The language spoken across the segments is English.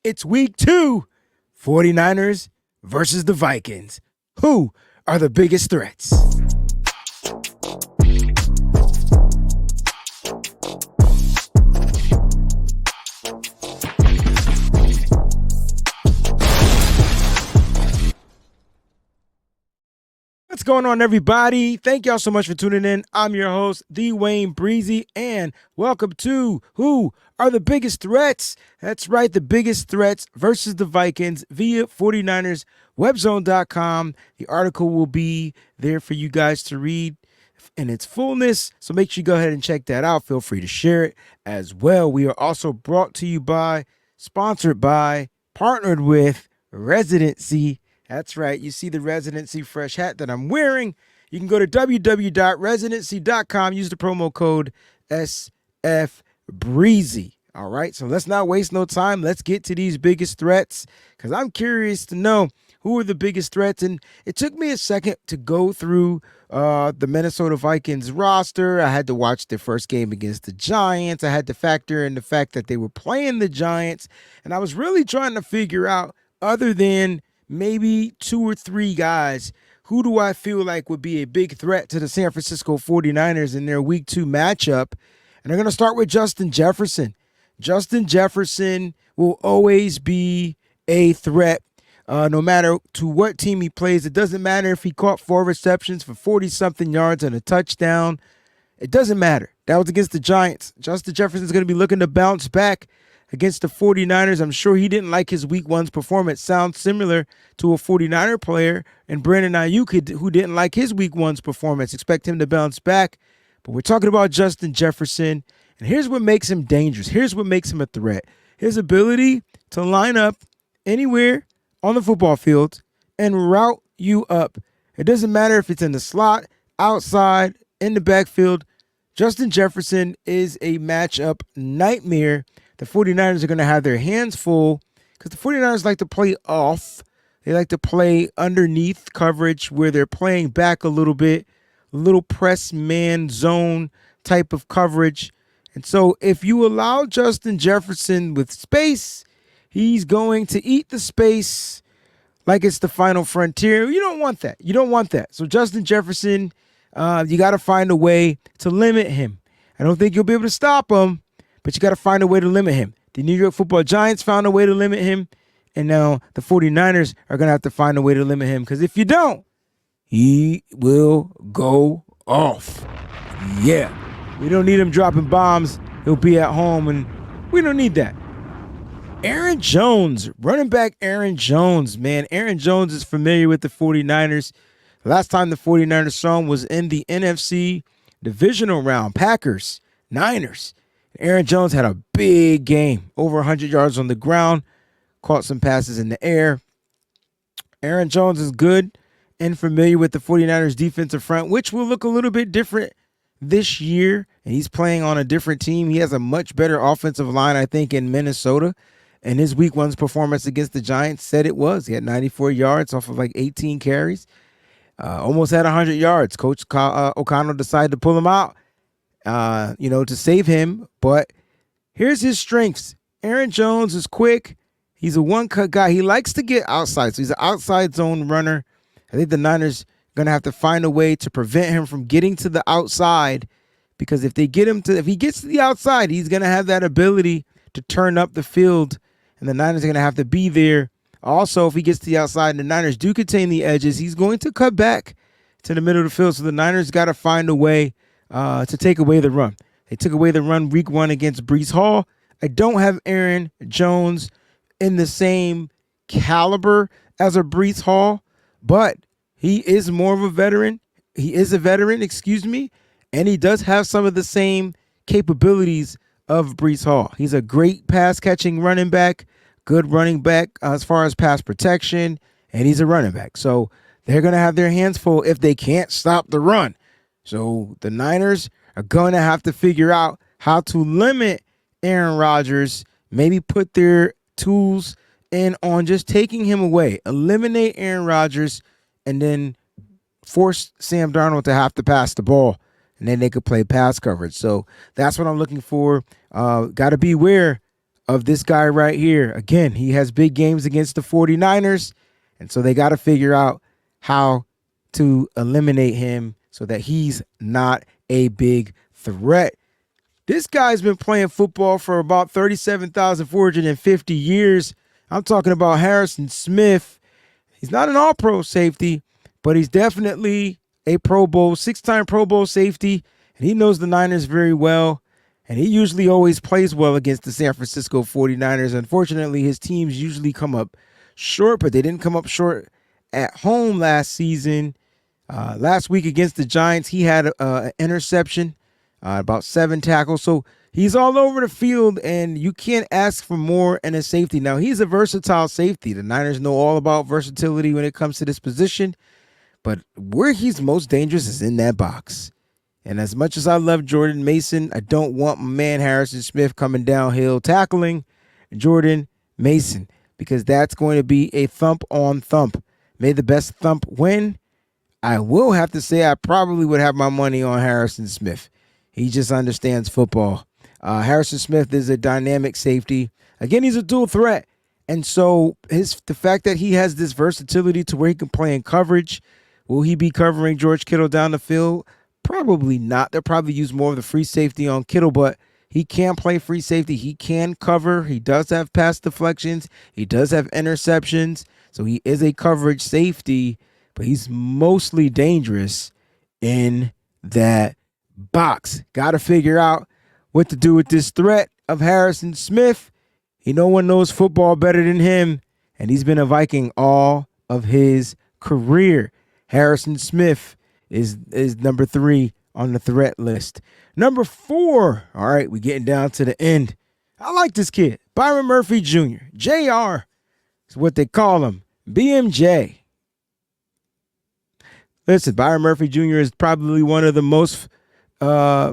It's week 2, 49ers versus the Vikings. Who are the biggest threats? What's going on, everybody? Thank y'all so much for tuning in. I'm your host, the WayneBreezie, and welcome to Who Are the Biggest Threats? That's right, the biggest threats versus the Vikings via 49erswebzone.com. The article will be there for you guys to read in its fullness, so make sure you go ahead and check that out. Feel free to share it as well. We are also brought to you by, sponsored by, partnered with Residency. That's right. You see the Residency fresh hat that I'm wearing. You can go to www.residency.com. Use the promo code SFBreezie. All right. So let's not waste no time. Let's get to these biggest threats because I'm curious to know who are the biggest threats. And it took me a second to go through the Minnesota Vikings roster. I had to watch their first game against the Giants. I had to factor in the fact that they were playing the Giants. And I was really trying to figure out, other than maybe 2 or 3 guys, who do I feel like would be a big threat to the San Francisco 49ers in their week 2 matchup? And I'm going to start with Justin Jefferson. Justin Jefferson will always be a threat, no matter to what team he plays. It doesn't matter if he caught 4 receptions for 40-something yards and a touchdown. It doesn't matter. That was against the Giants. Justin Jefferson is going to be looking to bounce back against the 49ers. I'm sure he didn't like his week 1's performance. Sounds similar to a 49er player and Brandon Ayuk, who didn't like his week 1's performance. Expect him to bounce back. But we're talking about Justin Jefferson, and here's what makes him dangerous. Here's what makes him a threat. His ability to line up anywhere on the football field and route you up. It doesn't matter if it's in the slot, outside, in the backfield. Justin Jefferson is a matchup nightmare. The 49ers are going to have their hands full because the 49ers like to play off. They like to play underneath coverage where they're playing back a little press man zone type of coverage. And so if you allow Justin Jefferson with space, he's going to eat the space like it's the final frontier. You don't want that. You don't want that. So Justin Jefferson, you got to find a way to limit him. I don't think you'll be able to stop him, but you got to find a way to limit him. The New York Football Giants found a way to limit him, and now the 49ers are going to have to find a way to limit him, because if you don't, he will go off. Yeah, we don't need him dropping bombs. He'll be at home, and we don't need that. Aaron Jones, running back Aaron Jones, man. Aaron Jones is familiar with the 49ers. The last time the 49ers saw him was in the NFC divisional round, Packers, Niners. Aaron Jones had a big game, over 100 yards on the ground, caught some passes in the air. Aaron Jones is good and familiar with the 49ers defensive front, which will look a little bit different this year, and he's playing on a different team. He has a much better offensive line, I think, in Minnesota, and his week 1's performance against the Giants said it was. He had 94 yards off of like 18 carries, almost had 100 yards. Coach O'Connell decided to pull him out, to save him. But here's his strengths. Aaron Jones is quick. He's a one-cut guy. He likes to get outside, so he's an outside zone runner. I think the Niners are going to have to find a way to prevent him from getting to the outside, because if he gets to the outside, he's going to have that ability to turn up the field, and the Niners are going to have to be there. Also, if he gets to the outside and the Niners do contain the edges, he's going to cut back to the middle of the field. So the Niners got to find a way to take away the run. They took away the run week 1 against Breece Hall. I don't have Aaron Jones in the same caliber as a Breece Hall, but he is more of a veteran. He is a veteran, and he does have some of the same capabilities of Breece Hall. He's a great pass-catching running back, good running back as far as pass protection, and he's a running back. So they're going to have their hands full if they can't stop the run. So the Niners are going to have to figure out how to limit Aaron Rodgers, maybe put their tools in on just taking him away, eliminate Aaron Rodgers, and then force Sam Darnold to have to pass the ball, and then they could play pass coverage. So that's what I'm looking for. Got to beware of this guy right here. Again, he has big games against the 49ers, and so they got to figure out how to eliminate him so that he's not a big threat. This guy's been playing football for about 37,450 years. I'm talking about Harrison Smith. He's not an all-pro safety, but he's definitely a Pro Bowl, 6-time Pro Bowl safety, and he knows the Niners very well, and he usually always plays well against the San Francisco 49ers. Unfortunately, his teams usually come up short, but they didn't come up short at home last season. Last week against the Giants, he had an interception, about 7 tackles. So he's all over the field, and you can't ask for more in a safety. Now, he's a versatile safety. The Niners know all about versatility when it comes to this position, but where he's most dangerous is in that box. And as much as I love Jordan Mason, I don't want my man Harrison Smith coming downhill tackling Jordan Mason, because that's going to be a thump on thump. May the best thump win. I will have to say I probably would have my money on Harrison Smith. He just understands football. Harrison Smith is a dynamic safety. Again, he's a dual threat. And so the fact that he has this versatility to where he can play in coverage, will he be covering George Kittle down the field? Probably not. They'll probably use more of the free safety on Kittle, but he can play free safety. He can cover. He does have pass deflections. He does have interceptions. So he is a coverage safety, but he's mostly dangerous in that box. Got to figure out what to do with this threat of Harrison Smith. No one knows football better than him, and he's been a Viking all of his career. Harrison Smith is number 3 on the threat list. Number 4, all right, we're getting down to the end. I like this kid, Byron Murphy Jr. JR is what they call him, BMJ. Listen, Byron Murphy Jr. is probably one of the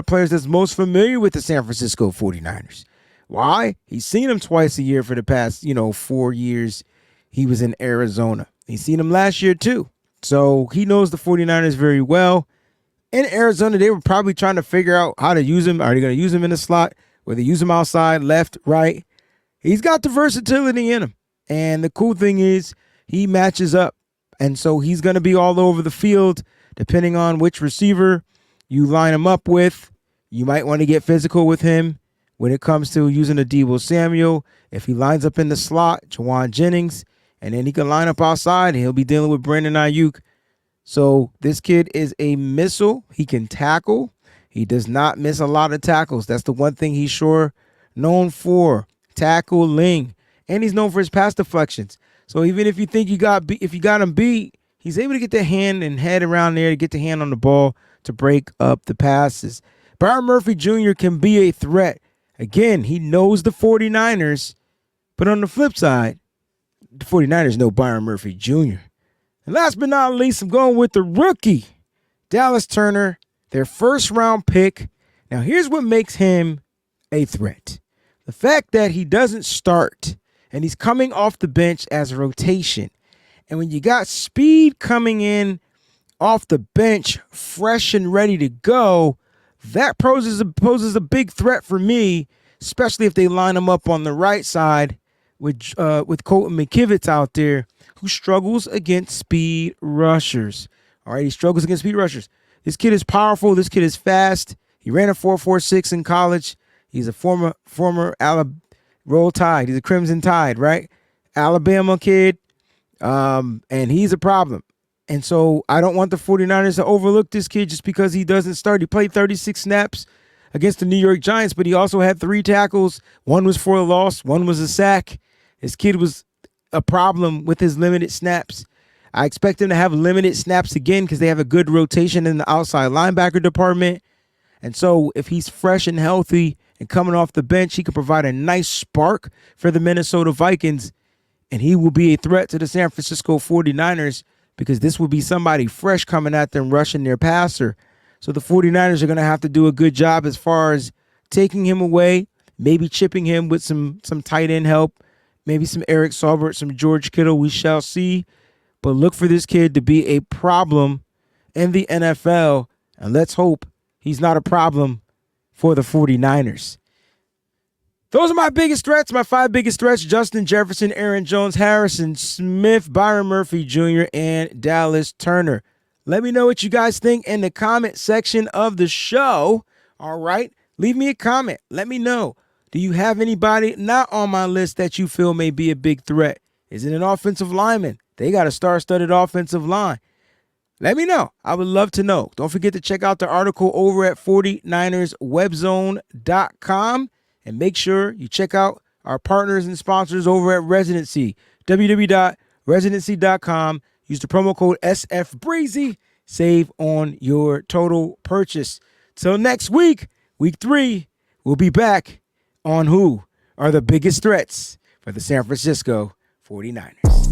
players that's most familiar with the San Francisco 49ers. Why? He's seen him twice a year for the past, 4 years. He was in Arizona. He's seen him last year too. So he knows the 49ers very well. In Arizona, they were probably trying to figure out how to use him. Are they going to use him in the slot? Whether use him outside, left, right? He's got the versatility in him. And the cool thing is he matches up. And so he's going to be all over the field, depending on which receiver you line him up with. You might want to get physical with him when it comes to using a Deebo Samuel. If he lines up in the slot, Jawan Jennings, and then he can line up outside, and he'll be dealing with Brandon Ayuk. So this kid is a missile. He can tackle. He does not miss a lot of tackles. That's the one thing he's sure known for, tackling. And he's known for his pass deflections. So even if you think you got him beat, he's able to get the hand and head around there to get the hand on the ball to break up the passes. Byron Murphy Jr. can be a threat. Again, he knows the 49ers, but on the flip side, the 49ers know Byron Murphy Jr. And last but not least, I'm going with the rookie, Dallas Turner, their first-round pick. Now, here's what makes him a threat. The fact that he doesn't start, and he's coming off the bench as a rotation. And when you got speed coming in off the bench, fresh and ready to go, that poses a big threat for me, especially if they line him up on the right side with Colton McKivitz out there, who struggles against speed rushers. All right, he struggles against speed rushers. This kid is powerful. This kid is fast. He ran a 4.46 in college. He's a former Roll Tide. He's a Crimson Tide, right? Alabama kid, and he's a problem. And so I don't want the 49ers to overlook this kid just because he doesn't start. He played 36 snaps against the New York Giants, but he also had 3 tackles. 1 was for a loss. 1 was a sack. This kid was a problem with his limited snaps. I expect him to have limited snaps again because they have a good rotation in the outside linebacker department. And so if he's fresh and healthy and coming off the bench, he can provide a nice spark for the Minnesota Vikings, and he will be a threat to the San Francisco 49ers because this will be somebody fresh coming at them, rushing their passer. So the 49ers are going to have to do a good job as far as taking him away, maybe chipping him with some tight end help, maybe some Eric Saubert, some George Kittle. We shall see. But look for this kid to be a problem in the NFL, and let's hope he's not a problem for the 49ers. Those are my biggest threats, my 5 biggest threats: Justin Jefferson, Aaron Jones, Harrison Smith, Byron Murphy Jr., and Dallas Turner. Let me know what you guys think in the comment section of the show. All right, leave me a comment. Let me know. Do you have anybody not on my list that you feel may be a big threat? Is it an offensive lineman? They got a star-studded offensive line. Let me know. I would love to know. Don't forget to check out the article over at 49erswebzone.com. And make sure you check out our partners and sponsors over at Residency, www.residency.com. Use the promo code SFBreezie. Save on your total purchase. Till next week, week 3, we'll be back on who are the biggest threats for the San Francisco 49ers.